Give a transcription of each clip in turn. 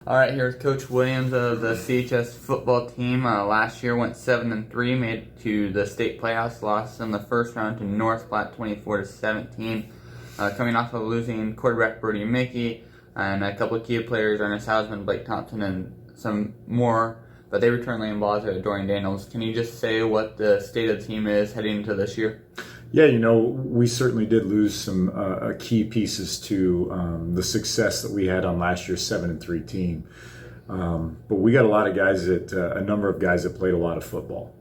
All right, here's Coach Williams of the CHS football team. Last year went 7-3, made it to the state playoffs, lost in the first round to North Platte 24-17. Coming off of losing quarterback Brody Mickey and a couple of key players, Ernest Hausman, Blake Thompson, and some more, but they returned Liam Blazar, Dorian Daniels. Can you just say what the state of the team is heading into this year? Yeah, we certainly did lose some key pieces to the success that we had on last year's 7-3 team. But we got a lot of guys a number of guys that played a lot of football,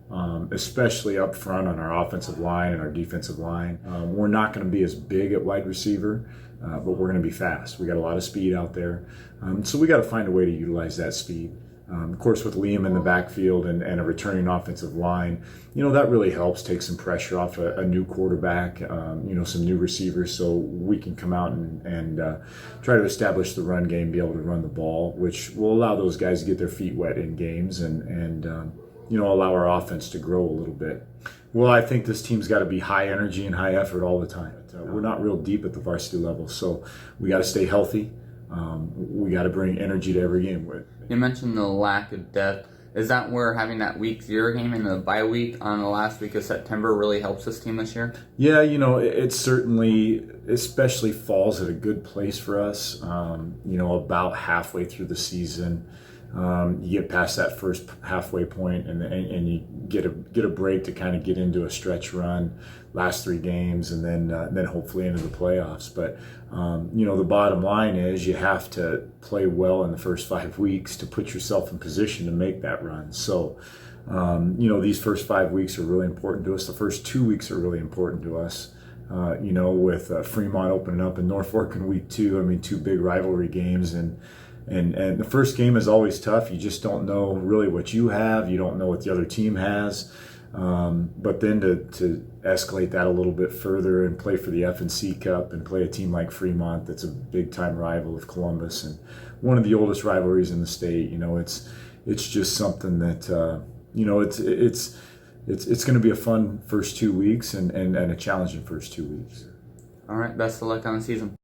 especially up front on our offensive line and our defensive line. We're not going to be as big at wide receiver, but we're going to be fast. We got a lot of speed out there, so we got to find a way to utilize that speed. Of course, with Liam in the backfield and a returning offensive line, that really helps take some pressure off a new quarterback, some new receivers, so we can come out and try to establish the run game, be able to run the ball, which will allow those guys to get their feet wet in games and allow our offense to grow a little bit. Well, I think this team's got to be high energy and high effort all the time. We're not real deep at the varsity level, so we got to stay healthy. We got to bring energy to every game. You mentioned the lack of depth. Is that where having that week 0 game and the bye week on the last week of September really helps this team this year? Yeah, it certainly especially falls at a good place for us. About halfway through the season, you get past that first halfway point and you get a break to kind of get into a stretch run, last 3 games, and then hopefully into the playoffs. But the bottom line is you have to play well in the first 5 weeks to put yourself in position to make that run. So these first 5 weeks are really important to us. The first 2 weeks are really important to us. With Fremont opening up and Norfolk in week 2, 2 big rivalry games, and the first game is always tough. You just don't know really what you have. You don't know what the other team has. But then to escalate that a little bit further and play for the F&C Cup and play a team like Fremont that's a big-time rival of Columbus and one of the oldest rivalries in the state, it's just something that, it's going to be a fun first 2 weeks and a challenging first 2 weeks. All right, best of luck on the season.